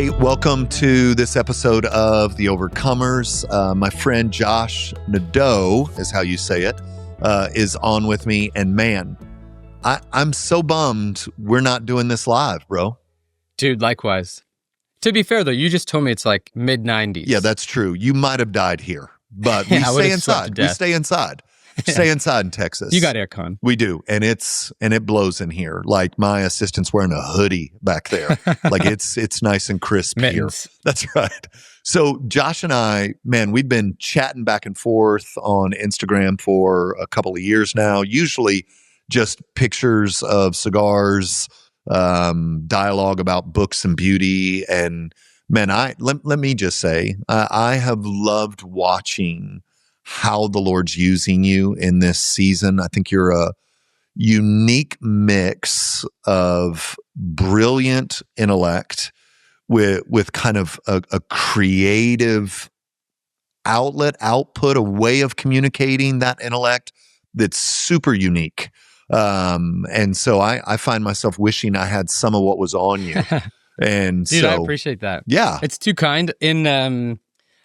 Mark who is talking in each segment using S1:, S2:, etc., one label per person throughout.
S1: Hey, welcome to this episode of The Overcomers. My friend Josh Nadeau, is how you say it, is on with me. And man, I'm so bummed we're not doing this live, bro.
S2: Dude, likewise. To be fair, though, you just told me it's like mid-90s.
S1: Yeah, that's true. You might have died here, but we stay inside. We stay inside. Stay inside in Texas.
S2: You got aircon.
S1: We do, and it blows in here. Like my assistant's wearing a hoodie back there. Like it's nice and crisp
S2: Mittens.
S1: here. That's right. So Josh and I, man, we've been chatting back and forth on Instagram for a couple of years now. Usually just pictures of cigars, dialogue about books and beauty, and man, let me just say, I have loved watching how the Lord's using you in this season. I think you're a unique mix of brilliant intellect with kind of a creative output, a way of communicating that intellect that's super unique. And so I find myself wishing I had some of what was on you. And
S2: Dude,
S1: so
S2: I appreciate that.
S1: Yeah.
S2: It's too kind.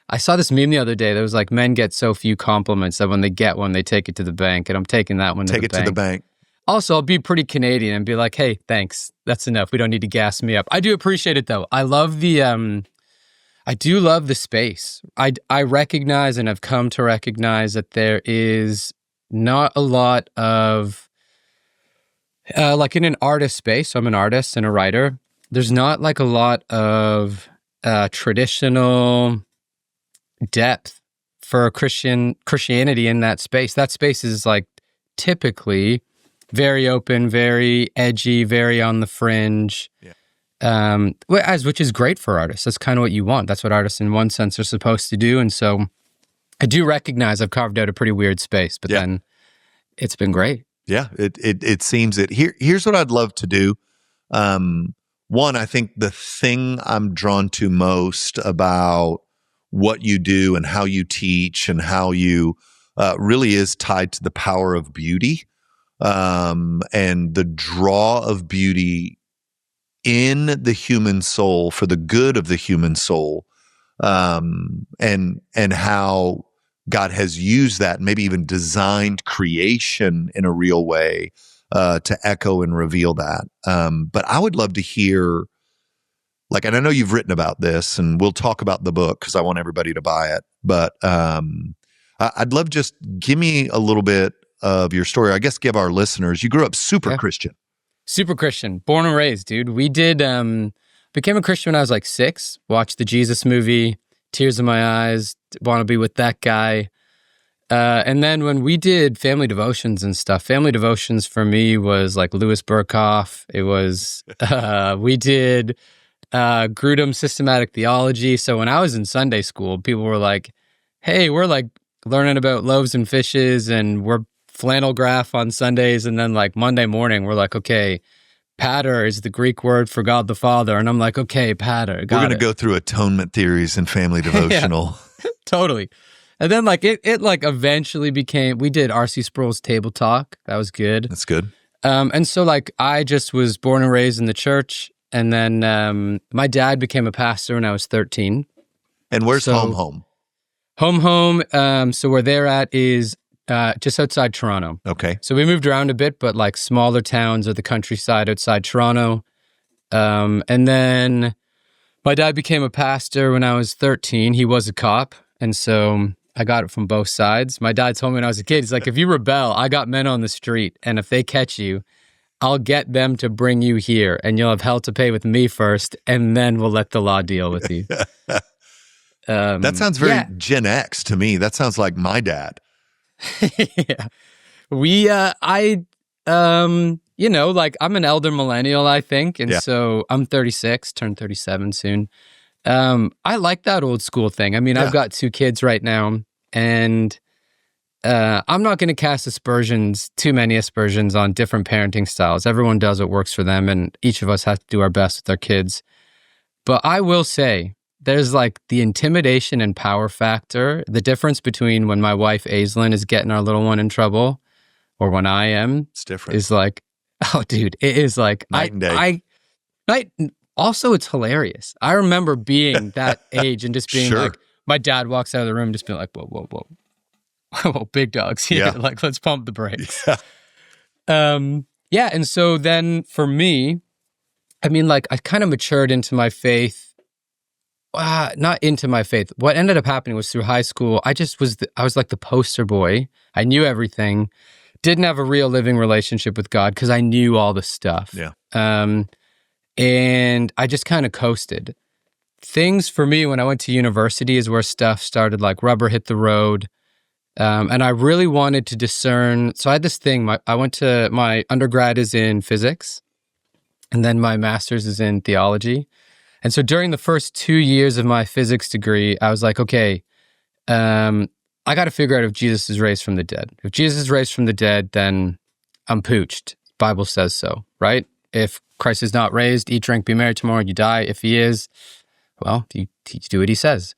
S2: I saw this meme the other day that was like, men get so few compliments that when they get one, they take it to the bank. And I'm taking that one to the bank.
S1: Take it to the bank.
S2: Also, I'll be pretty Canadian and be like, hey, thanks. That's enough. We don't need to gas me up. I do appreciate it, though. I love I do love the space. I recognize and have come to recognize that there is not a lot of, like in an artist space, so I'm an artist and a writer, there's not like a lot of traditional depth for Christianity in that space. That space is like typically very open, very edgy, very on the fringe. Yeah. Which is great for artists. That's kind of what you want. That's what artists in one sense are supposed to do. And so I do recognize I've carved out a pretty weird space, but then it's been great.
S1: Yeah, it seems it. Here's what I'd love to do. One, I think the thing I'm drawn to most about what you do and how you teach and how you really is tied to the power of beauty and the draw of beauty in the human soul for the good of the human soul, and how God has used that, maybe even designed creation in a real way to echo and reveal that. But I would love to hear, like, and I know you've written about this, and we'll talk about the book because I want everybody to buy it. But I'd love just give me a little bit of your story. I guess give our listeners. You grew up super Christian.
S2: Super Christian, born and raised, dude. We did became a Christian when I was like 6. Watched the Jesus movie, tears in my eyes. Want to be with that guy. And then when we did family devotions and stuff, family devotions for me was like Louis Burkhoff. It was we did Grudem systematic theology. So when I was in Sunday school, people were like, hey, we're like learning about loaves and fishes and we're flannel graph on Sundays. And then like Monday morning, we're like, okay, pater is the Greek word for God the Father. And I'm like, okay, pater.
S1: We're going to go through atonement theories and family devotional.
S2: Totally. And then like it like eventually became, we did R.C. Sproul's Table Talk. That was good.
S1: That's good.
S2: And so like I just was born and raised in the church. And then my dad became a pastor when I was 13.
S1: And where's home?
S2: Home. So where they're at is just outside Toronto.
S1: Okay.
S2: So we moved around a bit, but like smaller towns or the countryside outside Toronto. And then my dad became a pastor when I was 13. He was a cop. And so I got it from both sides. My dad told me when I was a kid, he's like, if you rebel, I got men on the street. And if they catch you, I'll get them to bring you here. And you'll have hell to pay with me first. And then we'll let the law deal with you.
S1: That sounds very Gen X to me. That sounds like my dad.
S2: Yeah. You know, like I'm an elder millennial, I think. And so I'm 36, turned 37 soon. I like that old school thing. I mean, I've got 2 kids right now, and I'm not going to cast too many aspersions on different parenting styles. Everyone does what works for them, and each of us has to do our best with our kids. But I will say, there's like the intimidation and power factor, the difference between when my wife Aislinn is getting our little one in trouble or when I am.
S1: It's different.
S2: Is like, oh dude, it is like
S1: night and day.
S2: Also, it's hilarious. I remember being that age and just being
S1: Sure.
S2: like, my dad walks out of the room just being like, whoa, whoa, whoa. Whoa, big dogs here.
S1: Yeah.
S2: Like, let's pump the brakes.
S1: Yeah.
S2: Yeah. And so then for me, I mean, like, I kind of matured into my faith. Not into my faith. What ended up happening was through high school, I was like the poster boy. I knew everything. Didn't have a real living relationship with God because I knew all the stuff.
S1: Yeah.
S2: And I just kind of coasted. Things for me when I went to university is where stuff started, like rubber hit the road. And I really wanted to discern. So I had this thing. My undergrad is in physics, and then my master's is in theology. And so during the first 2 years of my physics degree, I was like, okay, I got to figure out if Jesus is raised from the dead. If Jesus is raised from the dead, then I'm pooched. Bible says so, right? If Christ is not raised, eat, drink, be merry, tomorrow you die. If he is, well, you do what he says.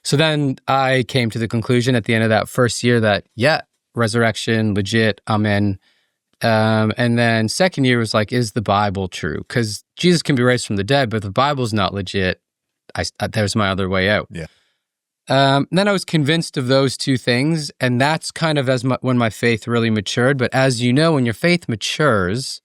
S2: So then I came to the conclusion at the end of that first year that, yeah, resurrection, legit, I'm in. And then second year was like, is the Bible true? Because Jesus can be raised from the dead, but if the Bible's not legit, there's my other way out.
S1: Yeah.
S2: Then I was convinced of those two things, and that's kind of when my faith really matured. But as you know, when your faith matures,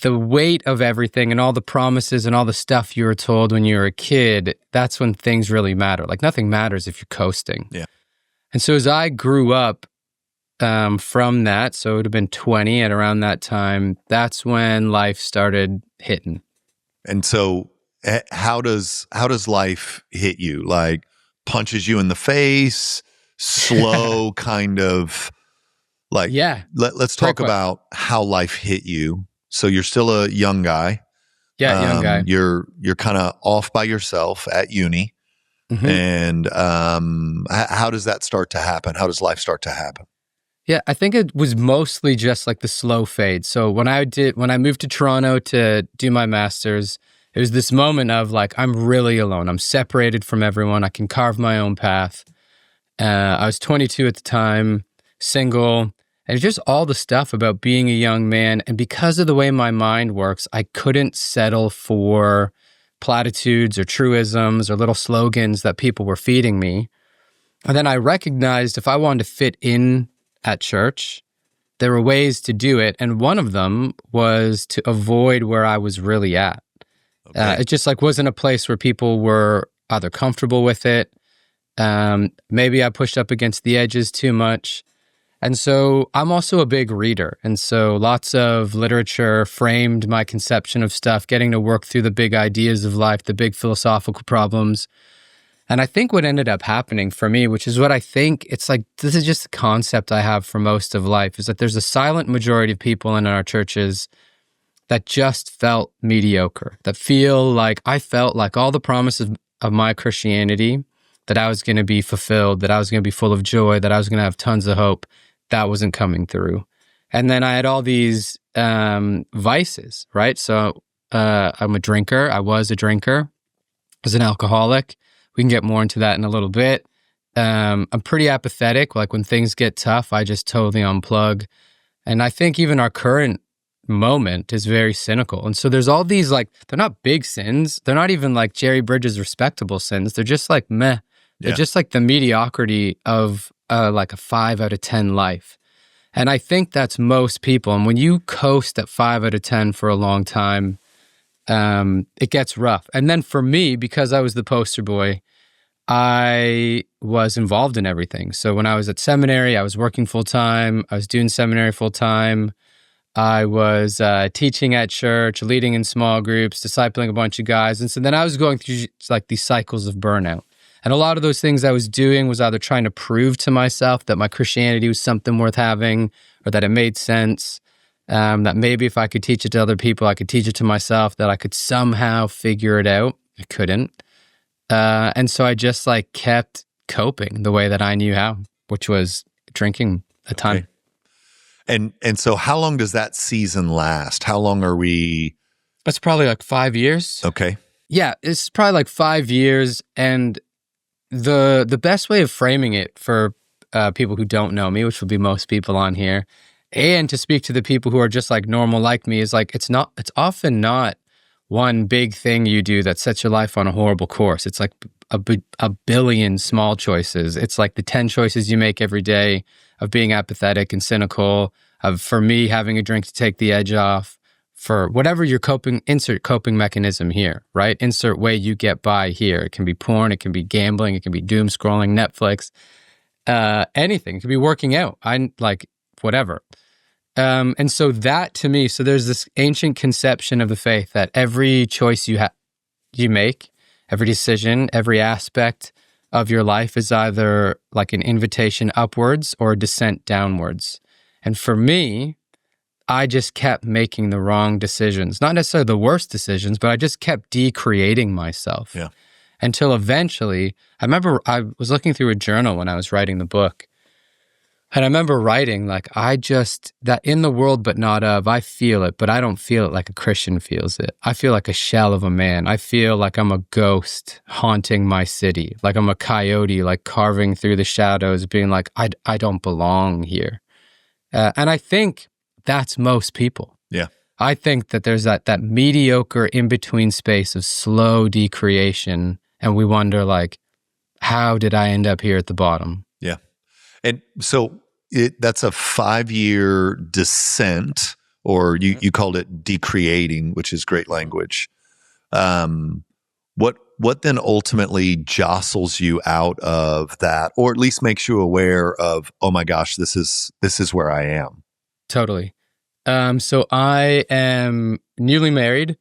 S2: the weight of everything and all the promises and all the stuff you were told when you were a kid, that's when things really matter. Like nothing matters if you're coasting.
S1: Yeah.
S2: And so as I grew up from that, so it would have been 20 at around that time, that's when life started hitting.
S1: And so how does life hit you? Like punches you in the face, slow kind of like,
S2: yeah.
S1: Let's talk about how life hit you. So you're still a young guy.
S2: Yeah, young guy.
S1: You're kind of off by yourself at uni. Mm-hmm. And how does that start to happen? How does life start to happen?
S2: Yeah, I think it was mostly just like the slow fade. So when I moved to Toronto to do my master's, it was this moment of like, I'm really alone. I'm separated from everyone. I can carve my own path. I was 22 at the time, single, and just all the stuff about being a young man. And because of the way my mind works, I couldn't settle for platitudes or truisms or little slogans that people were feeding me. And then I recognized if I wanted to fit in at church, there were ways to do it. And one of them was to avoid where I was really at. Okay. It just like wasn't a place where people were either comfortable with it. Maybe I pushed up against the edges too much. And so I'm also a big reader. And so lots of literature framed my conception of stuff, getting to work through the big ideas of life, the big philosophical problems. And I think what ended up happening for me, which is what I think, it's like, this is just the concept I have for most of life, is that there's a silent majority of people in our churches that just felt mediocre, that I felt like all the promises of my Christianity, that I was going to be fulfilled, that I was going to be full of joy, that I was going to have tons of hope, that wasn't coming through. And then I had all these vices, right? So I'm a drinker. I was a drinker. I was an alcoholic. We can get more into that in a little bit. I'm pretty apathetic. Like when things get tough, I just totally unplug. And I think even our current moment is very cynical. And so there's all these, like, they're not big sins. They're not even like Jerry Bridges' respectable sins. They're just like meh. They're just like the mediocrity of like a 5 out of 10 life. And I think that's most people. And when you coast at 5 out of 10 for a long time, it gets rough. And then for me, because I was the poster boy, I was involved in everything. So when I was at seminary, I was working full time. I was doing seminary full time. I was teaching at church, leading in small groups, discipling a bunch of guys. And so then I was going through like these cycles of burnout. And a lot of those things I was doing was either trying to prove to myself that my Christianity was something worth having, or that it made sense, that maybe if I could teach it to other people, I could teach it to myself, that I could somehow figure it out. I couldn't. And so I just like kept coping the way that I knew how, which was drinking a ton.
S1: Okay. And so how long does that season last? How long are we?
S2: It's probably like 5 years.
S1: Okay.
S2: Yeah, it's probably like 5 years. And the best way of framing it for people who don't know me, which will be most people on here, and to speak to the people who are just like normal like me, is like it's often not one big thing you do that sets your life on a horrible course. It's like a billion small choices. It's like the 10 choices you make every day of being apathetic and cynical, of, for me, having a drink to take the edge off, for whatever your insert coping mechanism here, right? Insert way you get by here. It can be porn, it can be gambling, it can be doom scrolling, Netflix, anything. It could be working out. Whatever. And so that, to me, so there's this ancient conception of the faith that every choice you make, every decision, every aspect of your life is either like an invitation upwards or a descent downwards. And for me, I just kept making the wrong decisions, not necessarily the worst decisions, but I just kept decreating myself.
S1: Yeah.
S2: Until eventually, I remember I was looking through a journal when I was writing the book. And I remember writing, like, that in the world but not of, I feel it, but I don't feel it like a Christian feels it. I feel like a shell of a man. I feel like I'm a ghost haunting my city, like I'm a coyote, like carving through the shadows, being like, I don't belong here. And I think that's most people.
S1: Yeah.
S2: I think that there's that mediocre in-between space of slow decreation, and we wonder, like, how did I end up here at the bottom?
S1: Yeah. And so that's a 5-year descent, or you called it decreating, which is great language. What then ultimately jostles you out of that, or at least makes you aware of, oh my gosh, this is where I am?
S2: Totally. So I am newly married.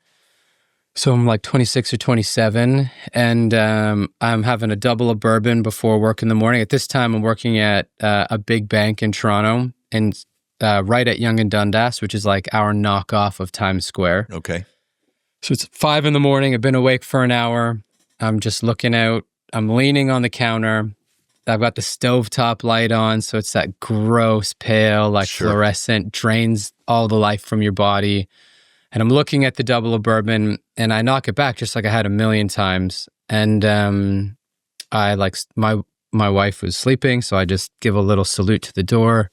S2: So I'm like 26 or 27, and I'm having a double of bourbon before work in the morning. At this time, I'm working at a big bank in Toronto, and right at Yonge and Dundas, which is like our knockoff of Times Square.
S1: Okay.
S2: So it's 5 a.m. I've been awake for an hour. I'm just looking out. I'm leaning on the counter. I've got the stovetop light on, so it's that gross, pale, like fluorescent, drains all the life from your body. And I'm looking at the double of bourbon, and I knock it back just like I had a million times. And my wife was sleeping, so I just give a little salute to the door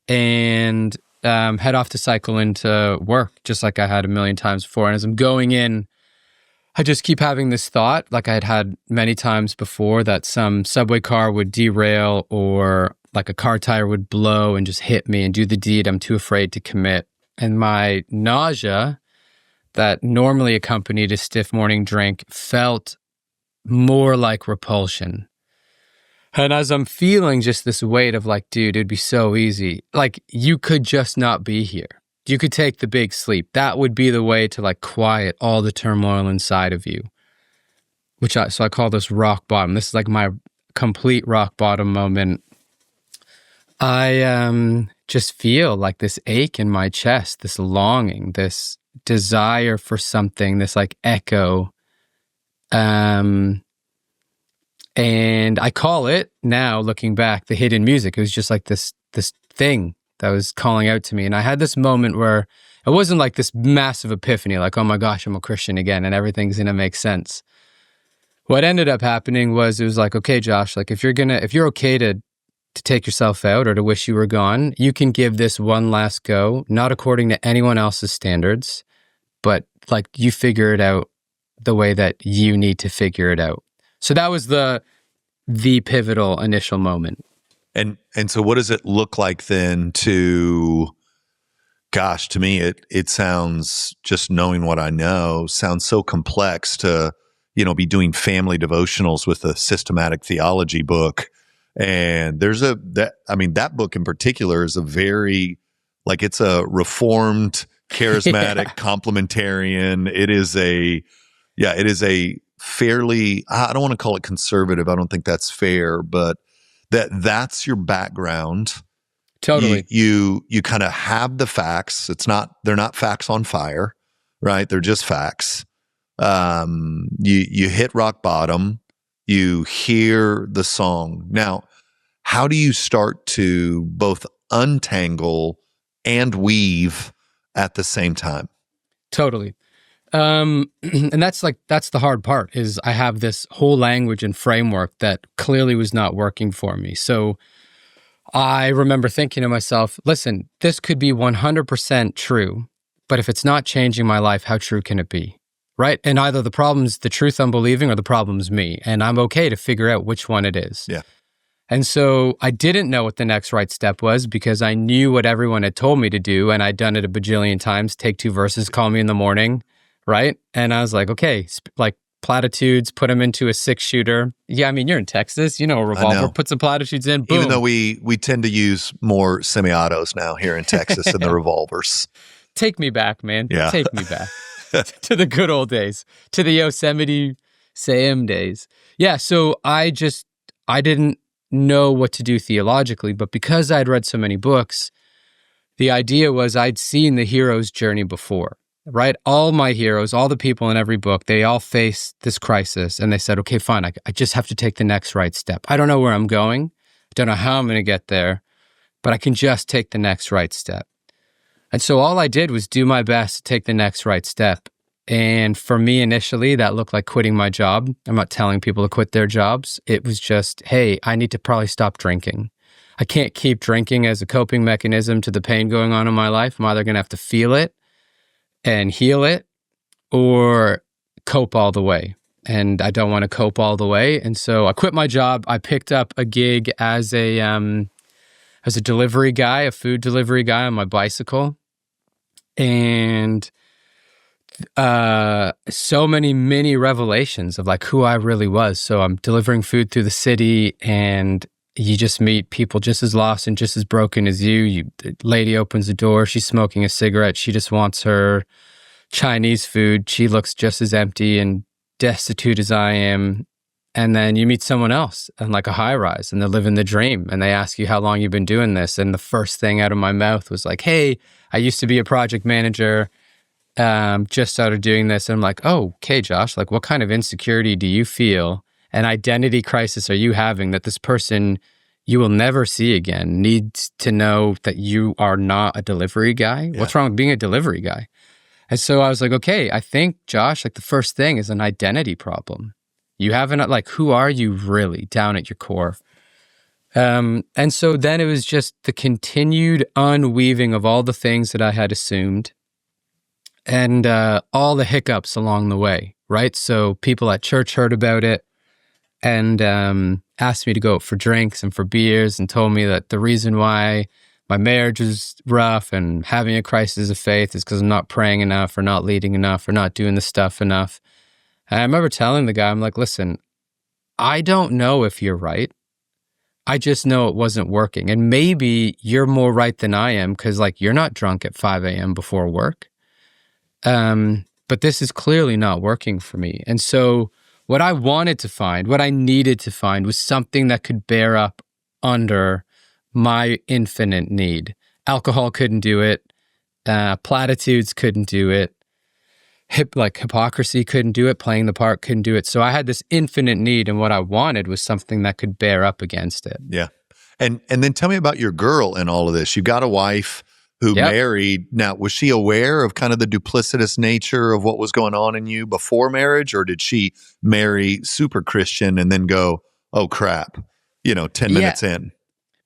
S2: and head off to cycle into work, just like I had a million times before. And as I'm going in, I just keep having this thought, like I had many times before, that some subway car would derail, or like a car tire would blow and just hit me and do the deed I'm too afraid to commit. And my nausea that normally accompanied a stiff morning drink felt more like repulsion. And as I'm feeling just this weight of like, dude, it'd be so easy. Like, you could just not be here. You could take the big sleep. That would be the way to like quiet all the turmoil inside of you. So I call this rock bottom. This is like my complete rock bottom moment. I just feel like this ache in my chest, this longing, this desire for something, this like echo. And I call it, now looking back, the hidden music. It was just like this thing that was calling out to me. And I had this moment where it wasn't like this massive epiphany, like, oh my gosh, I'm a Christian again and everything's going to make sense. What ended up happening was, it was like, okay, Josh, like if you're okay to take yourself out or to wish you were gone, you can give this one last go, not according to anyone else's standards, but like you figure it out the way that you need to figure it out. So that was the pivotal initial moment.
S1: And so what does it look like then to me, it sounds, just knowing what I know, sounds so complex to, be doing family devotionals with a systematic theology book. And that book in particular is a very, like, it's a reformed, charismatic, complementarian. It is a fairly, I don't want to call it conservative. I don't think that's fair, but that's your background.
S2: Totally.
S1: You kind of have the facts. They're not facts on fire, right? They're just facts. You hit rock bottom, you hear the song. Now, how do you start to both untangle and weave at the same time?
S2: Totally. And that's the hard part, is I have this whole language and framework that clearly was not working for me. So I remember thinking to myself, listen, this could be 100% true, but if it's not changing my life, how true can it be? right? And either the problem's the truth I'm believing or the problem's me. And I'm okay to figure out which one it is.
S1: Yeah.
S2: And so I didn't know what the next right step was because I knew what everyone had told me to do. And I'd done it a bajillion times. Take 2 verses, call me in the morning, right? And I was like, okay, like Platitudes, put them into a 6-shooter. Yeah, I mean, you're in Texas, a revolver, put some Platitudes in, boom.
S1: Even though we tend to use more semi-autos now here in Texas than the revolvers.
S2: Take me back, man.
S1: Yeah.
S2: Take me back to the good old days, to the Yosemite Sam days. Yeah, so I didn't know what to do theologically, but because I'd read so many books, the idea was I'd seen the hero's journey before, right? All my heroes, all the people in every book, they all faced this crisis and they said, okay, fine, I just have to take the next right step. I don't know where I'm going. I don't know how I'm going to get there, but I can just take the next right step. And so all I did was do my best to take the next right step. And for me, initially, that looked like quitting my job. I'm not telling people to quit their jobs. It was just, hey, I need to probably stop drinking. I can't keep drinking as a coping mechanism to the pain going on in my life. I'm either going to have to feel it and heal it or cope all the way. And I don't want to cope all the way. And so I quit my job. I picked up a gig as a delivery guy, a food delivery guy on my bicycle. And so many mini revelations of like who I really was. So I'm delivering food through the city and you just meet people just as lost and just as broken as you. The lady opens the door, she's smoking a cigarette. She just wants her Chinese food. She looks just as empty and destitute as I am. And then you meet someone else on like a high rise and they're living the dream and they ask you how long you've been doing this. And the first thing out of my mouth was like, hey, I used to be a project manager. Just started doing this. And I'm like, oh, okay, Josh, like what kind of insecurity do you feel? An identity crisis are you having that this person you will never see again needs to know that you are not a delivery guy? Yeah. What's wrong with being a delivery guy? And so I was like, okay, I think, Josh, like the first thing is an identity problem. You haven't, like, who are you really down at your core? And so then it was just the continued unweaving of all the things that I had assumed and all the hiccups along the way, right? So people at church heard about it and asked me to go out for drinks and for beers and told me that the reason why my marriage was rough and having a crisis of faith is because I'm not praying enough or not leading enough or not doing the stuff enough. And I remember telling the guy, I'm like, listen, I don't know if you're right. I just know it wasn't working. And maybe you're more right than I am because like you're not drunk at 5 a.m. before work. But this is clearly not working for me. And so what I wanted to find, what I needed to find was something that could bear up under my infinite need. Alcohol couldn't do it. Platitudes couldn't do it. Hypocrisy couldn't do it. Playing the part couldn't do it. So I had this infinite need, and what I wanted was something that could bear up against it.
S1: Yeah. And then tell me about your girl in all of this. You got a wife who married. Now, was she aware of kind of the duplicitous nature of what was going on in you before marriage, or did she marry super Christian and then go, oh crap, 10 minutes in?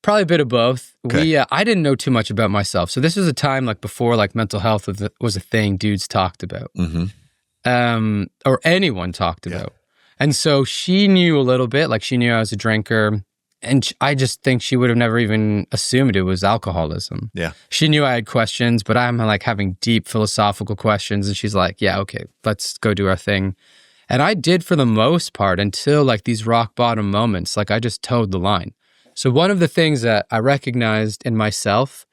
S2: Probably a bit of both.
S1: Okay.
S2: I didn't know too much about myself. So this was a time like before like mental health was a thing dudes talked about.
S1: Mm-hmm.
S2: Or anyone talked about. And so she knew a little bit, like she knew I was a drinker. And I just think she would have never even assumed it was alcoholism.
S1: Yeah.
S2: She knew I had questions, but I'm like having deep philosophical questions. And she's like, yeah, okay, let's go do our thing. And I did for the most part until like these rock bottom moments, like I just towed the line. So one of the things that I recognized in myself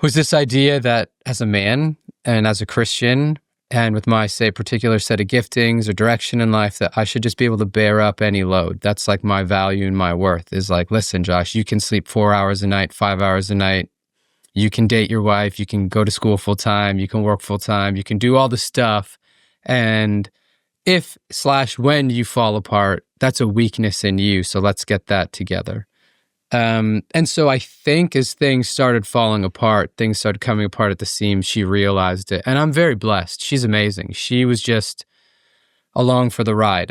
S2: was this idea that as a man and as a Christian and with my, say, particular set of giftings or direction in life, that I should just be able to bear up any load. That's like my value and my worth is like, listen, Josh, you can sleep 4 hours a night, 5 hours a night. You can date your wife. You can go to school full time. You can work full time. You can do all the stuff. And if/when you fall apart, that's a weakness in you. So let's get that together. And so I think as things started falling apart, things started coming apart at the seams, she realized it. And I'm very blessed. She's amazing. She was just along for the ride.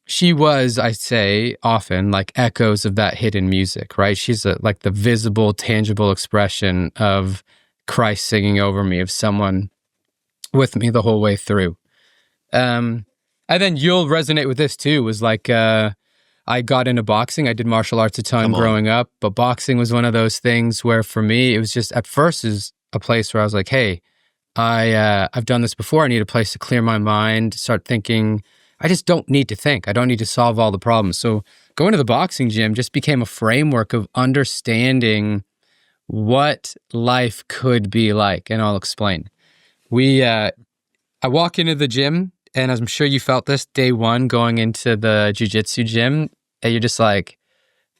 S2: She was, I say often, like echoes of that hidden music, right? She's like the visible, tangible expression of Christ singing over me, of someone with me the whole way through. And then you'll resonate with this too, was like, I got into boxing. I did martial arts a ton growing up, but boxing was one of those things where for me, it was just at first is a place where I was like, hey, I've done this before. I need a place to clear my mind, start thinking. I just don't need to think. I don't need to solve all the problems. So going to the boxing gym just became a framework of understanding what life could be like. And I'll explain. I walk into the gym, and I'm sure you felt this day one going into the jiu-jitsu gym, and you're just like,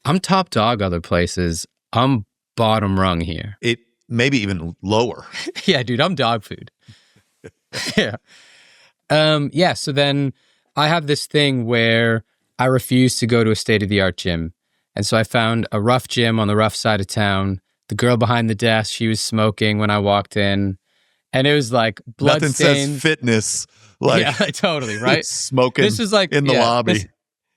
S2: I'm top dog other places. I'm bottom rung here.
S1: It maybe even lower.
S2: Yeah, dude, I'm dog food. Yeah. So then I have this thing where I refuse to go to a state-of-the-art gym. And so I found a rough gym on the rough side of town. The girl behind the desk, she was smoking when I walked in. And it was like blood
S1: Nothing
S2: stains.
S1: says fitness like
S2: yeah, totally, right?
S1: Smoking
S2: this is like,
S1: in the lobby.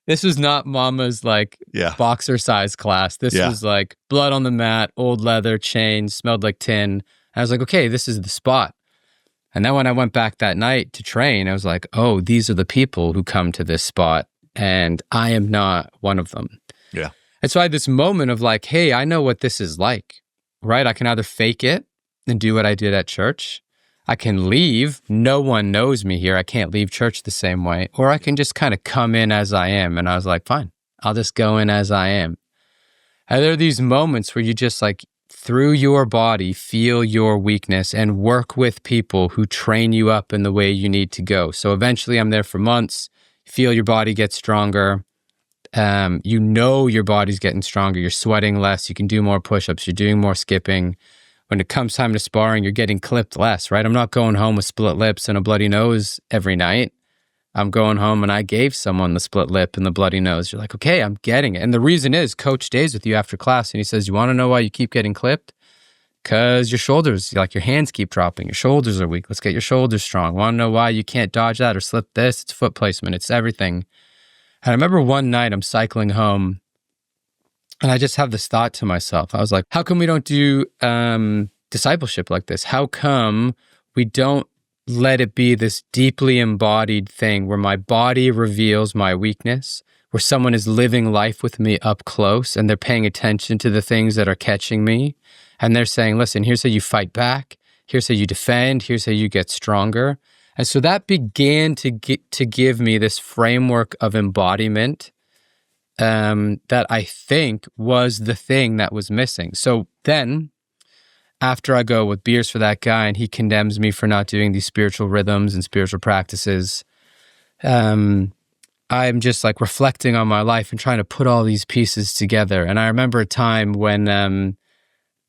S2: This was not mama's like boxer size class. This was like blood on the mat, old leather, chain, smelled like tin. I was like, okay, this is the spot. And then when I went back that night to train, I was like, oh, these are the people who come to this spot, and I am not one of them.
S1: Yeah.
S2: And so I had this moment of like, hey, I know what this is like, right? I can either fake it and do what I did at church. I can leave. No one knows me here. I can't leave church the same way. Or I can just kind of come in as I am. And I was like, fine, I'll just go in as I am. And there are these moments where you just like, through your body, feel your weakness and work with people who train you up in the way you need to go. So eventually I'm there for months, feel your body get stronger. You know your body's getting stronger. You're sweating less. You can do more push-ups. You're doing more skipping. When it comes time to sparring, you're getting clipped less, right? I'm not going home with split lips and a bloody nose every night. I'm going home and I gave someone the split lip and the bloody nose. You're like, okay, I'm getting it. And the reason is coach stays with you after class and he says, you want to know why you keep getting clipped? Because your shoulders, like your hands keep dropping. Your shoulders are weak. Let's get your shoulders strong. Want to know why you can't dodge that or slip this? It's foot placement. It's everything. And I remember one night I'm cycling home and I just have this thought to myself. I was like, how come we don't do discipleship like this? How come we don't let it be this deeply embodied thing where my body reveals my weakness, where someone is living life with me up close and they're paying attention to the things that are catching me. And they're saying, listen, here's how you fight back. Here's how you defend. Here's how you get stronger. And so that began to give me this framework of embodiment that I think was the thing that was missing. So then after I go with beers for that guy and he condemns me for not doing these spiritual rhythms and spiritual practices, I'm just like reflecting on my life and trying to put all these pieces together. And I remember a time when when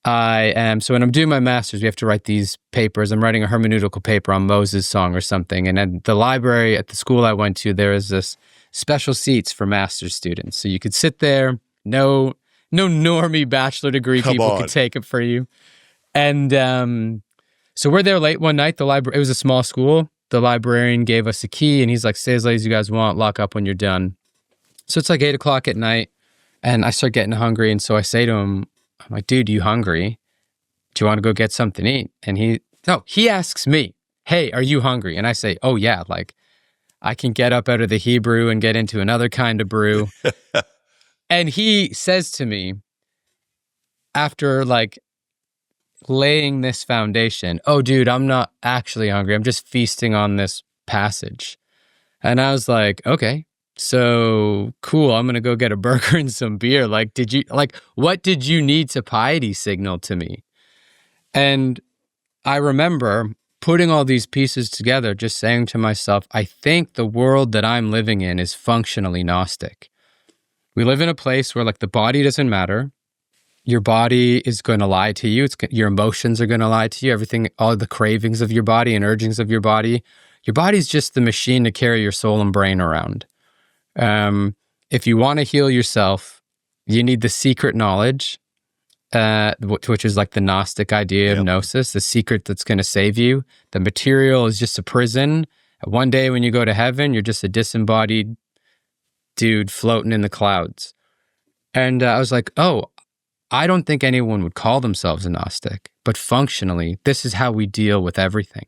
S2: I'm doing my master's, we have to write these papers. I'm writing a hermeneutical paper on Moses' song or something. And at the library at the school I went to, there is this special seats for master's students. So you could sit there, no normie bachelor degree people could take it for you. And so we're there late one night. It was a small school. The librarian gave us a key and he's like, stay as late as you guys want, lock up when you're done. So it's like 8:00 at night and I start getting hungry. And so I say to him, I'm like, dude, you hungry? Do you want to go get something to eat? And he asks me, hey, are you hungry? And I say, oh yeah, like I can get up out of the Hebrew and get into another kind of brew. And he says to me, after like laying this foundation, oh dude, I'm not actually hungry. I'm just feasting on this passage. And I was like, okay, so cool. I'm going to go get a burger and some beer. Like, what did you need to piety signal to me? And I remember putting all these pieces together, just saying to myself, I think the world that I'm living in is functionally Gnostic. We live in a place where like the body doesn't matter. Your body is going to lie to you. Your emotions are going to lie to you. Everything, all the cravings of your body and urgings of your body's just the machine to carry your soul and brain around. If you want to heal yourself, you need the secret knowledge, which is like the Gnostic idea of gnosis, the secret that's going to save you. The material is just a prison. One day when you go to heaven, you're just a disembodied dude floating in the clouds. And I was like, oh, I don't think anyone would call themselves a Gnostic, but functionally, this is how we deal with everything.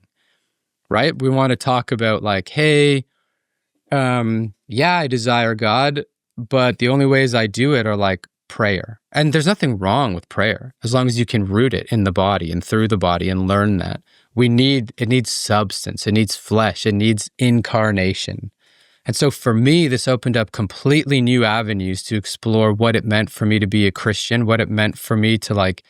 S2: right? We want to talk about like, hey, yeah, I desire God, but the only ways I do it are like prayer. And there's nothing wrong with prayer as long as you can root it in the body and through the body and learn that. It needs substance, it needs flesh, it needs incarnation. And so for me, this opened up completely new avenues to explore what it meant for me to be a Christian, what it meant for me to like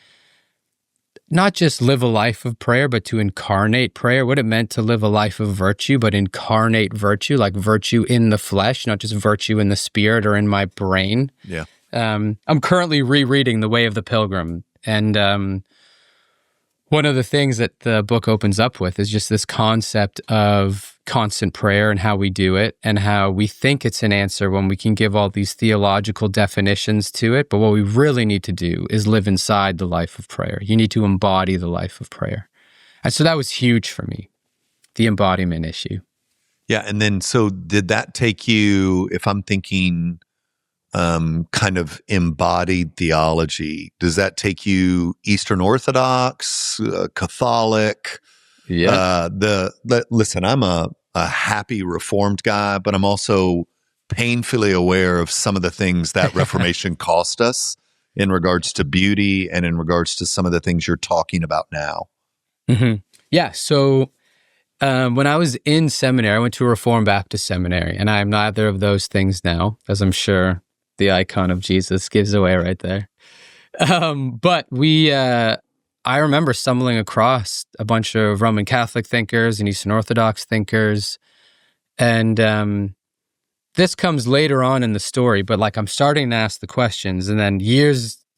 S2: not just live a life of prayer, but to incarnate prayer, what it meant to live a life of virtue, but incarnate virtue, like virtue in the flesh, not just virtue in the spirit or in my brain.
S1: Yeah.
S2: I'm currently rereading The Way of the Pilgrim. And one of the things that the book opens up with is just this concept of constant prayer and how we do it and how we think it's an answer when we can give all these theological definitions to it. But what we really need to do is live inside the life of prayer. You need to embody the life of prayer. And so that was huge for me, the embodiment issue.
S1: Yeah. And then, so did that take you, if I'm thinking kind of embodied theology, does that take you Eastern Orthodox, Catholic?
S2: Yeah.
S1: Listen, I'm a happy Reformed guy, but I'm also painfully aware of some of the things that Reformation cost us in regards to beauty and in regards to some of the things you're talking about now.
S2: Mm-hmm. Yeah. So when I was in seminary, I went to a Reformed Baptist seminary, and I'm neither of those things now, as I'm sure the icon of Jesus gives away right there. But I remember stumbling across a bunch of Roman Catholic thinkers and Eastern Orthodox thinkers. And this comes later on in the story, but like I'm starting to ask the questions. And then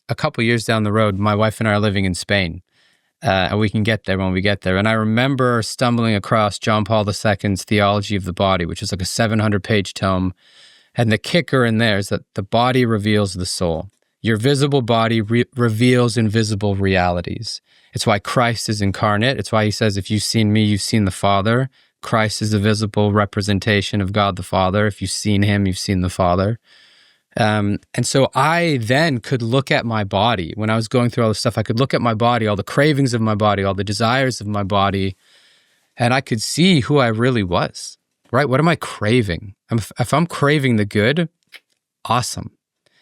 S2: a couple years down the road, my wife and I are living in Spain. And we can get there when we get there. And I remember stumbling across John Paul II's Theology of the Body, which is like a 700-page tome. And the kicker in there is that the body reveals the soul. Your visible body reveals invisible realities. It's why Christ is incarnate. It's why he says, if you've seen me, you've seen the Father. Christ is the visible representation of God the Father. If you've seen him, you've seen the Father. And so I then could look at my body. When I was going through all this stuff, I could look at my body, all the cravings of my body, all the desires of my body, and I could see who I really was, right? What am I craving? If I'm craving the good, awesome.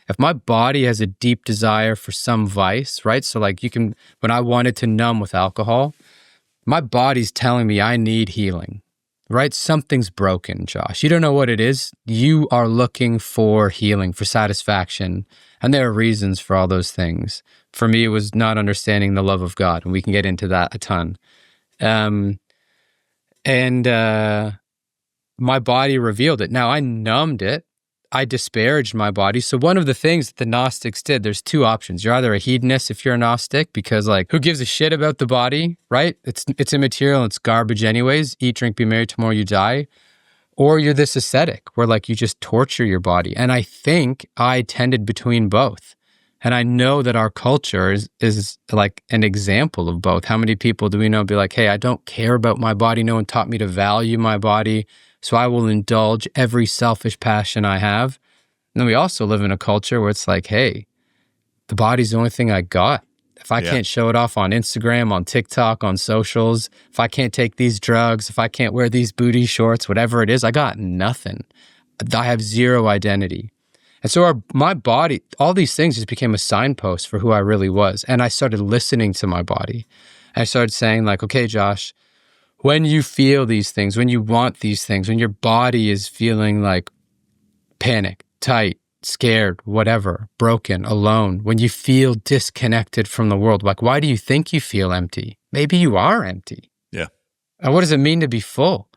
S2: If my body has a deep desire for some vice, right? So like when I wanted to numb with alcohol, my body's telling me I need healing, right? Something's broken, Josh. You don't know what it is. You are looking for healing, for satisfaction. And there are reasons for all those things. For me, it was not understanding the love of God. And we can get into that a ton. My body revealed it. Now, I numbed it. I disparaged my body. So one of the things that the Gnostics did, there's two options. You're either a hedonist if you're a Gnostic, because like, who gives a shit about the body, right? It's immaterial, it's garbage anyways. Eat, drink, be merry, tomorrow you die. Or you're this ascetic, where like you just torture your body. And I think I tended between both. And I know that our culture is like an example of both. How many people do we know be like, hey, I don't care about my body. No one taught me to value my body. So I will indulge every selfish passion I have. And then we also live in a culture where it's like, hey, the body's the only thing I got. If I can't show it off on Instagram, on TikTok, on socials, if I can't take these drugs, if I can't wear these booty shorts, whatever it is, I got nothing. I have zero identity. And so my body, all these things just became a signpost for who I really was. And I started listening to my body. I started saying like, okay, Josh, when you feel these things, when you want these things, when your body is feeling like panic, tight, scared, whatever, broken, alone, when you feel disconnected from the world, like, why do you think you feel empty? Maybe you are empty.
S1: Yeah.
S2: And what does it mean to be full?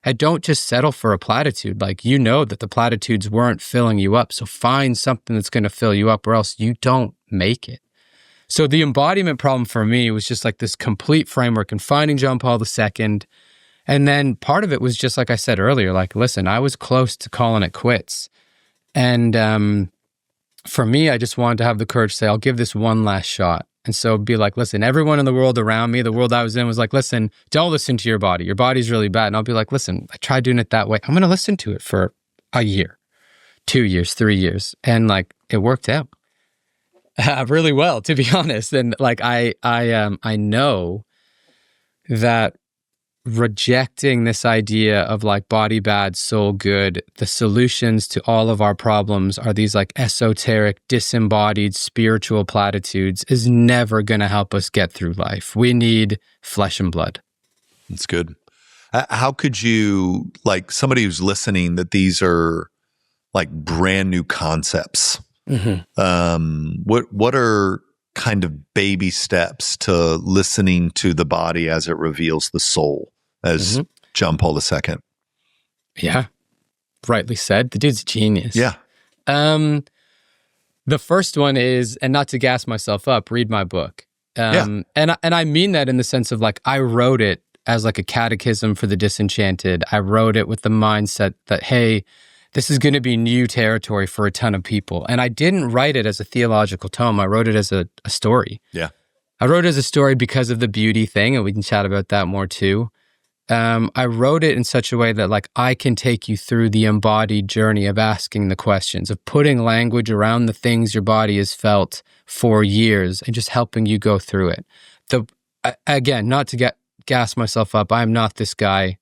S2: And don't just settle for a platitude. Like, you know that the platitudes weren't filling you up. So find something that's going to fill you up or else you don't make it. So the embodiment problem for me was just like this complete framework and finding John Paul II. And then part of it was just like I said earlier, like, listen, I was close to calling it quits. And for me, I just wanted to have the courage to say, I'll give this one last shot. And so be like, listen, everyone in the world around me, the world I was in was like, listen, don't listen to your body. Your body's really bad. And I'll be like, listen, I tried doing it that way. I'm going to listen to it for a year, 2 years, 3 years. And like, it worked out really well, to be honest. And like, I know that rejecting this idea of like body bad, soul good. The solutions to all of our problems are these like esoteric, disembodied spiritual platitudes is never going to help us get through life. We need flesh and blood.
S1: That's good. How could you, like somebody who's listening, that these are like brand new concepts? What are kind of baby steps to listening to the body as it reveals the soul, as John Paul II?
S2: Yeah, rightly said. The dude's a genius.
S1: Yeah.
S2: The first one is, and not to gas myself up, read my book. And I mean that in the sense of like, I wrote it as like a catechism for the disenchanted. I wrote it with the mindset that, hey, this is going to be new territory for a ton of people. And I didn't write it as a theological tome. I wrote it as a story.
S1: Yeah.
S2: I wrote it as a story because of the beauty thing, and we can chat about that more too. I wrote it in such a way that like I can take you through the embodied journey of asking the questions, of putting language around the things your body has felt for years and just helping you go through it. Again, not to gas myself up, I'm not this guy.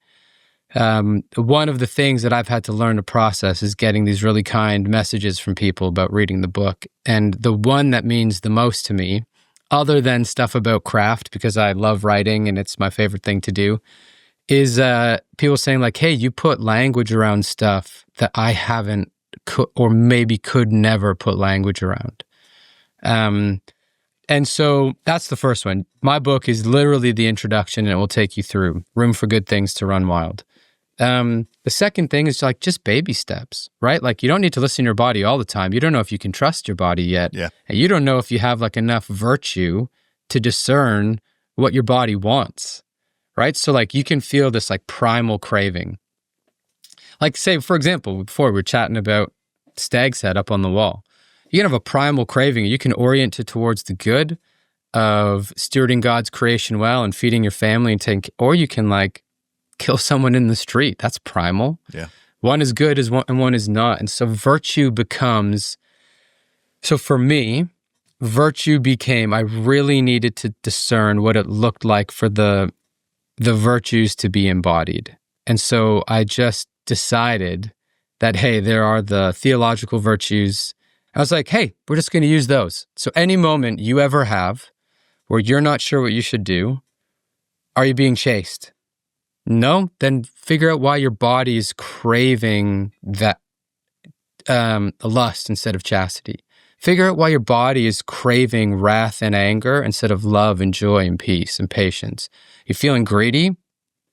S2: One of the things that I've had to learn to process is getting these really kind messages from people about reading the book. And the one that means the most to me, other than stuff about craft, because I love writing and it's my favorite thing to do, is people saying like, hey, you put language around stuff that I haven't or maybe could never put language around. And so that's the first one. My book is literally the introduction, and it will take you through Room for Good Things to Run Wild. The second thing is like just baby steps, right? Like you don't need to listen to your body all the time. You don't know if you can trust your body yet.
S1: Yeah.
S2: And you don't know if you have like enough virtue to discern what your body wants, right? So like you can feel this like primal craving. Like say, for example, before we were chatting about stag's head up on the wall. You can have a primal craving. You can orient it towards the good of stewarding God's creation well and feeding your family, or you can like kill someone in the street. That's primal.
S1: Yeah.
S2: One is good and one is not. And so virtue becomes, so for me, virtue became, I really needed to discern what it looked like for the virtues to be embodied. And so I just decided that, hey, there are the theological virtues. I was like, hey, we're just going to use those. So any moment you ever have where you're not sure what you should do, are you being chased? No? Then figure out why your body is craving that lust instead of chastity. Figure out why your body is craving wrath and anger instead of love and joy and peace and patience. You're feeling greedy?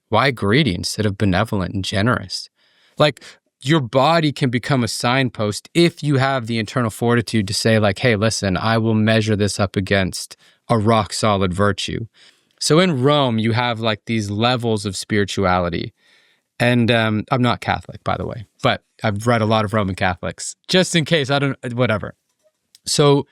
S2: Why greedy instead of benevolent and generous? Like, your body can become a signpost if you have the internal fortitude to say like, hey, listen, I will measure this up against a rock solid virtue. So in Rome, you have like these levels of spirituality. And I'm not Catholic, by the way, but I've read a lot of Roman Catholics, just in case, whatever. So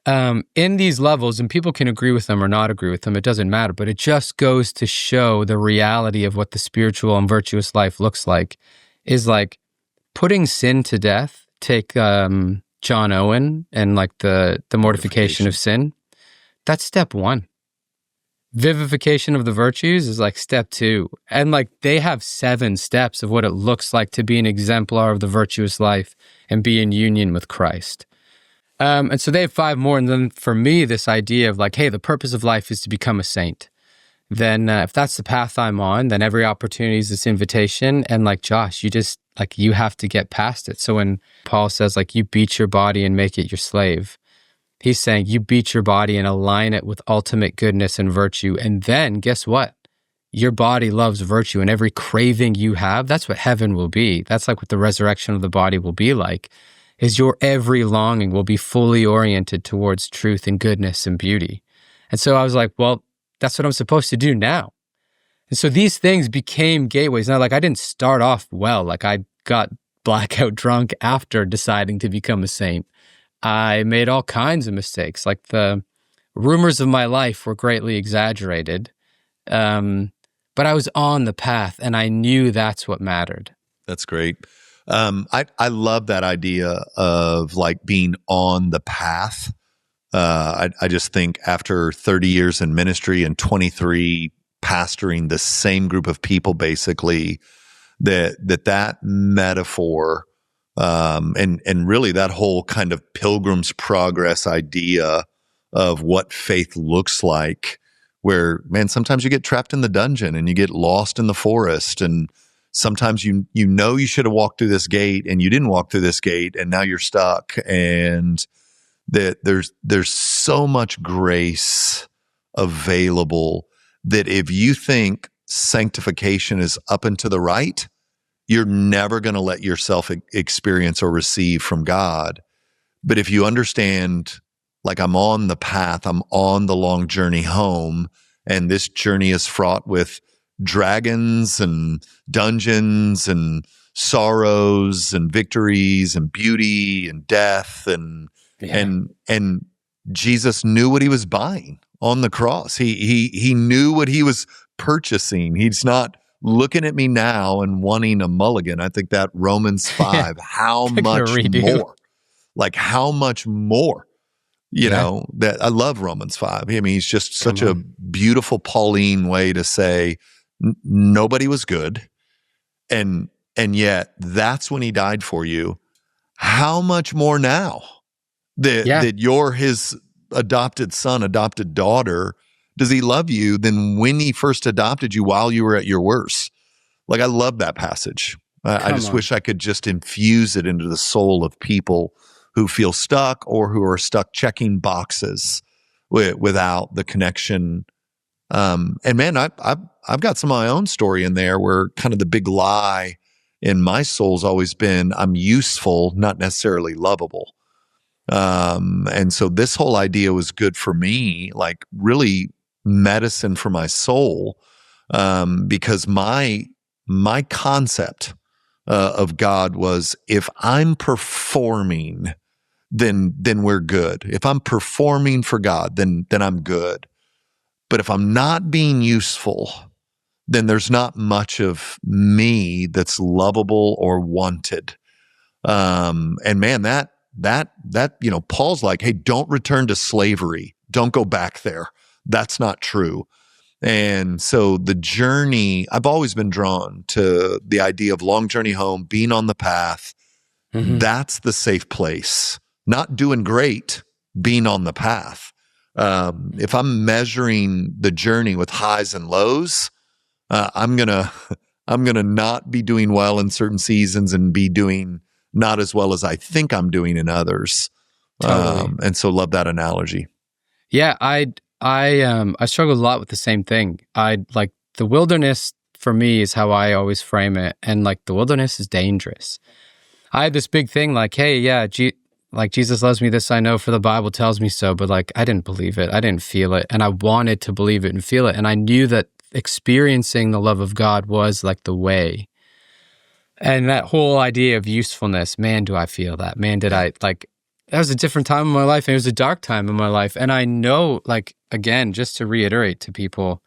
S2: in these levels, and people can agree with them or not agree with them, it doesn't matter, but it just goes to show the reality of what the spiritual and virtuous life looks like, is like, putting sin to death, take John Owen and like the mortification of sin, that's step one. Vivification of the virtues is like step two. And like they have 7 steps of what it looks like to be an exemplar of the virtuous life and be in union with Christ. And so they have 5 more. And then for me, this idea of like, hey, the purpose of life is to become a saint. Then if that's the path I'm on, then every opportunity is this invitation. And like, Josh, you have to get past it. So when Paul says like, you beat your body and make it your slave, he's saying you beat your body and align it with ultimate goodness and virtue. And then guess what? Your body loves virtue, and every craving you have, that's what heaven will be. That's like what the resurrection of the body will be like, is your every longing will be fully oriented towards truth and goodness and beauty. And so I was like, well, that's what I'm supposed to do now. And so these things became gateways. Now, like I didn't start off well. Like I got blackout drunk after deciding to become a saint. I made all kinds of mistakes. Like the rumors of my life were greatly exaggerated. But I was on the path and I knew that's what mattered.
S1: That's great. I love that idea of like being on the path. I just think after 30 years in ministry and 23 pastoring the same group of people, basically, that metaphor, and really that whole kind of Pilgrim's Progress idea of what faith looks like, where, man, sometimes you get trapped in the dungeon and you get lost in the forest, and sometimes you know you should have walked through this gate and you didn't walk through this gate, and now you're stuck. And that there's so much grace available that if you think sanctification is up and to the right, you're never going to let yourself experience or receive from God. But if you understand, like, I'm on the path, I'm on the long journey home, and this journey is fraught with dragons and dungeons and sorrows and victories and beauty and death, and Jesus knew what he was buying on the cross. He knew what he was purchasing. He's not looking at me now and wanting a mulligan. I think that Romans 5, how much more? Like, how much more? You know, that I love Romans 5. I mean, he's just such a beautiful Pauline way to say nobody was good. And yet that's when he died for you. How much more now that you're his adopted son, adopted daughter? Does he love you than when he first adopted you while you were at your worst? Like, I love that passage. I just wish I could just infuse it into the soul of people who feel stuck or who are stuck checking boxes without the connection. And man, I've got some of my own story in there where kind of the big lie in my soul's always been, I'm useful, not necessarily lovable. And so this whole idea was good for me, like really medicine for my soul, because my concept of God was, if I'm performing, then we're good. If I'm performing for God, then I'm good. But if I'm not being useful, then there's not much of me that's lovable or wanted. And man, that, you know, Paul's like, hey, don't return to slavery. Don't go back there. That's not true. And so the journey, I've always been drawn to the idea of long journey home, being on the path. Mm-hmm. That's the safe place. Not doing great, being on the path. If I'm measuring the journey with highs and lows, I'm gonna not be doing well in certain seasons and be doing not as well as I think I'm doing in others. Totally. And so love that analogy.
S2: Yeah, I struggled a lot with the same thing. Like, the wilderness for me is how I always frame it, and like, the wilderness is dangerous. I had this big thing like, hey, yeah, like, Jesus loves me, this I know, for the Bible tells me so, but like, I didn't believe it, I didn't feel it, and I wanted to believe it and feel it, and I knew that experiencing the love of God was like the way. And that whole idea of usefulness, man, do I feel that? Man, did I, like, that was a different time in my life, and it was a dark time in my life. And I know, like, again, just to reiterate to people,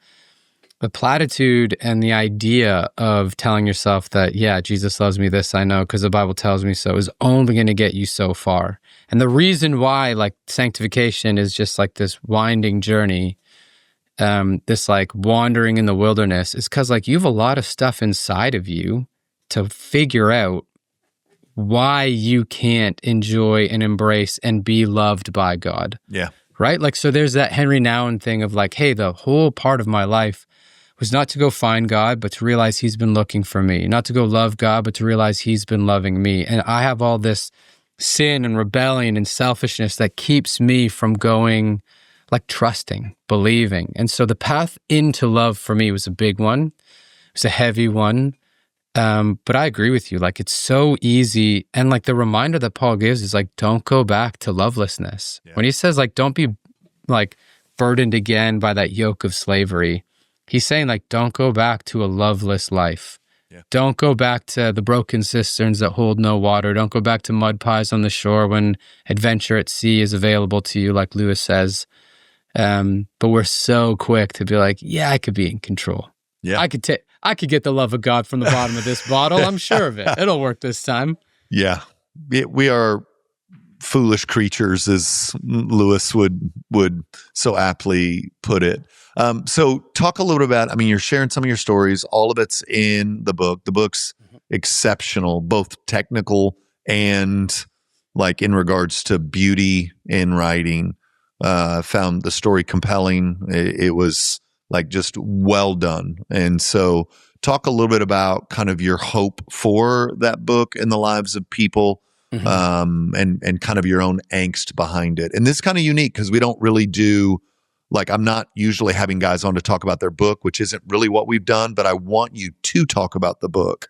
S2: the platitude and the idea of telling yourself that, yeah, Jesus loves me, this I know, because the Bible tells me so, is only going to get you so far. And the reason why, like, sanctification is just like this winding journey, this like wandering in the wilderness, is because, like, you have a lot of stuff inside of you to figure out why you can't enjoy and embrace and be loved by God.
S1: Yeah.
S2: Right? Like, so there's that Henry Nouwen thing of like, hey, the whole part of my life was not to go find God, but to realize he's been looking for me. Not to go love God, but to realize he's been loving me. And I have all this sin and rebellion and selfishness that keeps me from going, like, trusting, believing. And so the path into love for me was a big one. It was a heavy one. But I agree with you. Like, it's so easy. And like, the reminder that Paul gives is like, don't go back to lovelessness. Yeah. When he says, like, don't be like burdened again by that yoke of slavery, he's saying, like, don't go back to a loveless life. Yeah. Don't go back to the broken cisterns that hold no water. Don't go back to mud pies on the shore when adventure at sea is available to you, like Lewis says. But we're so quick to be like, yeah, I could be in control. Yeah, I could get the love of God from the bottom of this bottle. I'm sure of it. It'll work this time.
S1: Yeah. We are foolish creatures, as Lewis would so aptly put it. So talk a little bit about, I mean, you're sharing some of your stories. All of it's in the book. The book's exceptional, both technical and like in regards to beauty in writing. Found the story compelling. It was like just well done. And so talk a little bit about kind of your hope for that book in the lives of people, and kind of your own angst behind it. And this is kind of unique because we don't really do, like, I'm not usually having guys on to talk about their book, which isn't really what we've done, but I want you to talk about the book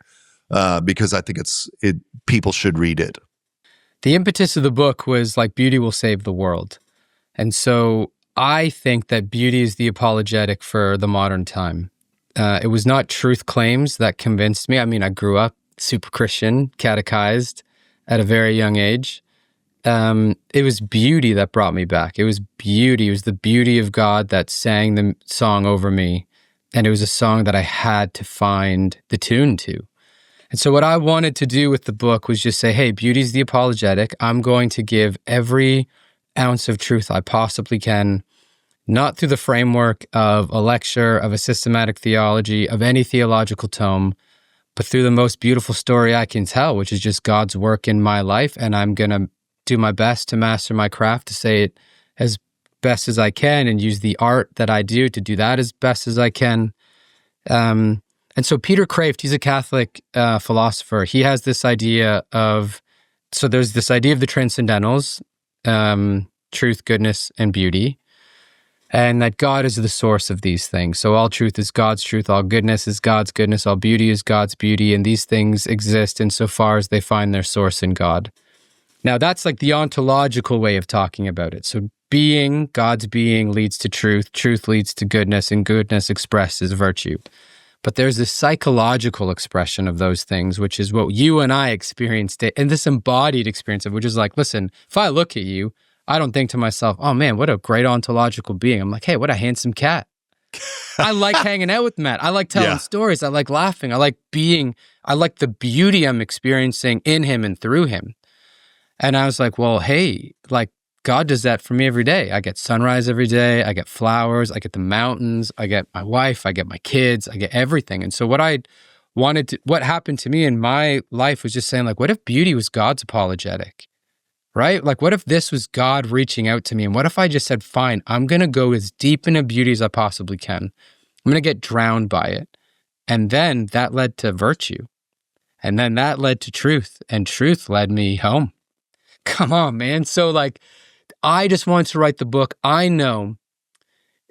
S1: because I think people should read it.
S2: The impetus of the book was like, beauty will save the world. And so I think that beauty is the apologetic for the modern time. It was not truth claims that convinced me. I mean, I grew up super Christian, catechized at a very young age. It was beauty that brought me back. It was beauty. It was the beauty of God that sang the song over me. And it was a song that I had to find the tune to. And so what I wanted to do with the book was just say, hey, beauty's the apologetic. I'm going to give every ounce of truth I possibly can, not through the framework of a lecture, of a systematic theology, of any theological tome, but through the most beautiful story I can tell, which is just God's work in my life. And I'm going to do my best to master my craft, to say it as best as I can, and use the art that I do to do that as best as I can. And so Peter Kraft, he's a Catholic philosopher. He has this idea of, so there's this idea of the transcendentals, truth, goodness, and beauty, and that God is the source of these things. So all truth is God's truth, all goodness is God's goodness, all beauty is God's beauty, and these things exist insofar as they find their source in God. Now that's like the ontological way of talking about it. So being, God's being leads to truth, truth leads to goodness, and goodness expresses virtue. But there's this psychological expression of those things, which is what you and I experienced it, and this embodied experience of, which is like, listen, if I look at you, I don't think to myself, oh man, what a great ontological being. I'm like, hey, what a handsome cat. I like hanging out with Matt. I like telling stories. I like laughing. I like the beauty I'm experiencing in him and through him. And I was like, well, hey, like, God does that for me every day. I get sunrise every day. I get flowers. I get the mountains. I get my wife. I get my kids. I get everything. And so what happened to me in my life was just saying, like, what if beauty was God's apologetic, right? Like, what if this was God reaching out to me? And what if I just said, fine, I'm going to go as deep into beauty as I possibly can. I'm going to get drowned by it. And then that led to virtue. And then that led to truth. And truth led me home. Come on, man. So like, I just wanted to write the book. I know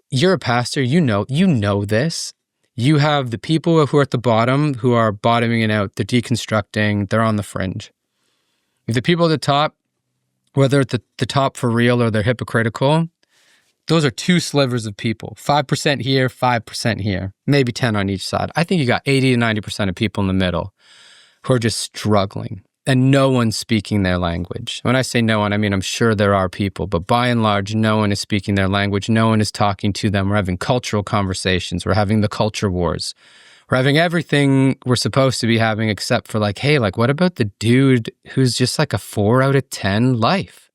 S2: you're a pastor, you know this. You have the people who are at the bottom, who are bottoming it out, they're deconstructing, they're on the fringe. The people at the top, whether at the top for real or they're hypocritical, those are two slivers of people. 5% here, 5% here, maybe 10 on each side. I think you got 80 to 90% of people in the middle who are just struggling. And no one's speaking their language. When I say no one, I mean, I'm sure there are people, but by and large, no one is speaking their language. No one is talking to them. We're having cultural conversations. We're having the culture wars. We're having everything we're supposed to be having except for like, hey, like, what about the dude who's just like a 4 out of 10 life?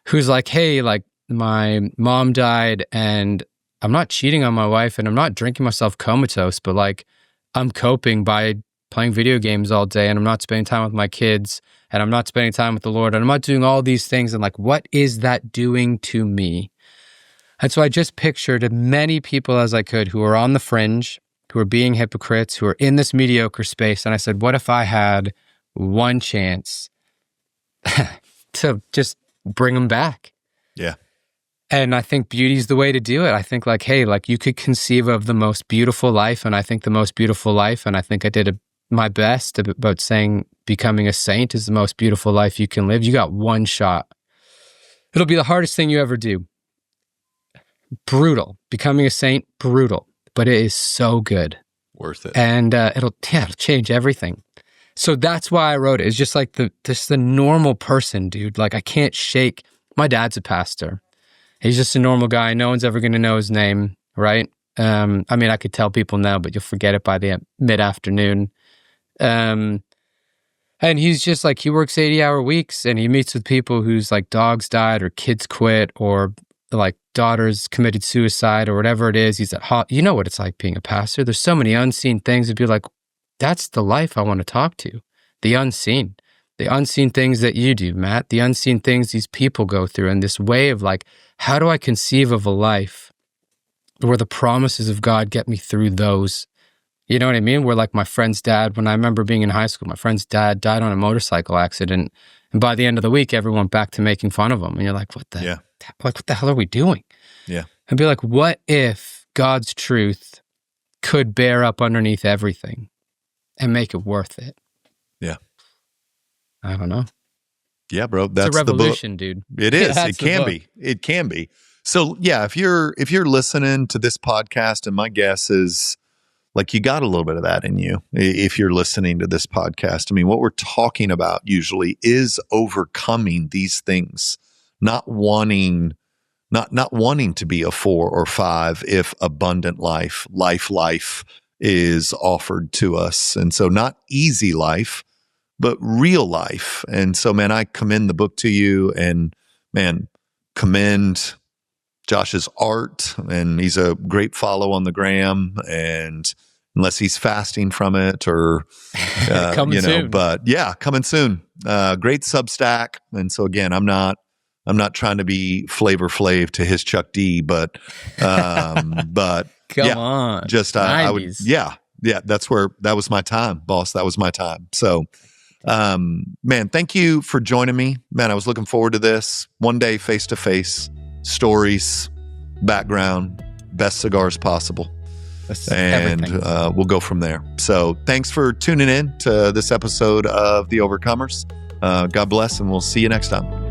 S2: Who's like, hey, like, my mom died and I'm not cheating on my wife and I'm not drinking myself comatose, but like, I'm coping by playing video games all day, and I'm not spending time with my kids, and I'm not spending time with the Lord, and I'm not doing all these things, and like, what is that doing to me? And so I just pictured as many people as I could who are on the fringe, who are being hypocrites, who are in this mediocre space, and I said, what if I had one chance to just bring them back?
S1: Yeah.
S2: And I think beauty is the way to do it. I think like, hey, like, you could conceive of the most beautiful life, and I think the most beautiful life, and I think I did my best about saying becoming a saint is the most beautiful life you can live. You got one shot. It'll be the hardest thing you ever do. Brutal. Becoming a saint, brutal. But it is so good.
S1: Worth it.
S2: And it'll change everything. So that's why I wrote it. It's just like the normal person, dude. Like, I can't shake. My dad's a pastor. He's just a normal guy. No one's ever going to know his name, right? I mean, I could tell people now, but you'll forget it by the mid-afternoon. And he's just like, he works 80-hour weeks and he meets with people whose like dogs died or kids quit or like daughters committed suicide or whatever it is. He's at you know what it's like being a pastor. There's so many unseen things. It'd be like, that's the life I want to talk to. The unseen things that you do, Matt, the unseen things these people go through, and this way of like, how do I conceive of a life where the promises of God get me through those? You know what I mean? Where like my friend's dad, when I remember being in high school, my friend's dad died on a motorcycle accident. And by the end of the week, everyone back to making fun of him. And you're like, what the hell are we doing?
S1: Yeah.
S2: And be like, what if God's truth could bear up underneath everything and make it worth it?
S1: Yeah.
S2: I don't know.
S1: Yeah, bro. That's
S2: it's a revolution,
S1: the book.
S2: Dude.
S1: It is. It can be. It can be. So yeah, if you're listening to this podcast, and my guess is like you got a little bit of that in you if you're listening to this podcast. I mean, what we're talking about usually is overcoming these things, not wanting to be a 4 or 5 if abundant life is offered to us. And so not easy life, but real life. And so, man, I commend the book to you, and man, commend Josh's art, and he's a great follow on the gram, and unless he's fasting from it or,
S2: coming soon.
S1: But yeah, coming soon. Great Substack. And so again, I'm not trying to be Flavor Flav to his Chuck D, but
S2: Come on.
S1: Just, I would, yeah, that was my time, boss. That was my time. So, man, thank you for joining me, man. I was looking forward to this one day, face to face, stories, background, best cigars possible. And we'll go from there. So thanks for tuning in to this episode of The Overcomers. God bless, and we'll see you next time.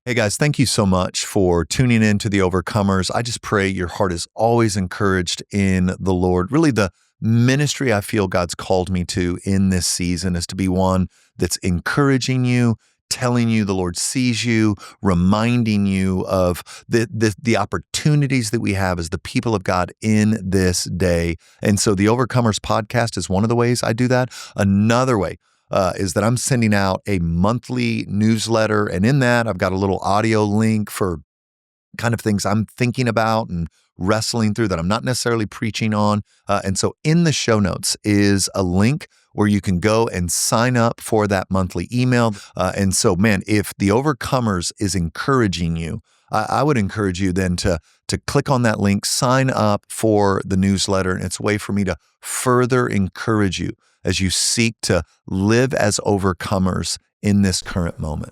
S1: Hey guys, thank you so much for tuning in to The Overcomers. I just pray your heart is always encouraged in the Lord. Really, the ministry I feel God's called me to in this season is to be one that's encouraging you, telling you the Lord sees you, reminding you of the opportunities that we have as the people of God in this day. And so the Overcomers podcast is one of the ways I do that. Another way is that I'm sending out a monthly newsletter. And in that, I've got a little audio link for kind of things I'm thinking about and wrestling through that I'm not necessarily preaching on. And so in the show notes is a link where you can go and sign up for that monthly email. And so, man, if The Overcomers is encouraging you, I would encourage you then to click on that link, sign up for the newsletter. And it's a way for me to further encourage you as you seek to live as overcomers in this current moment.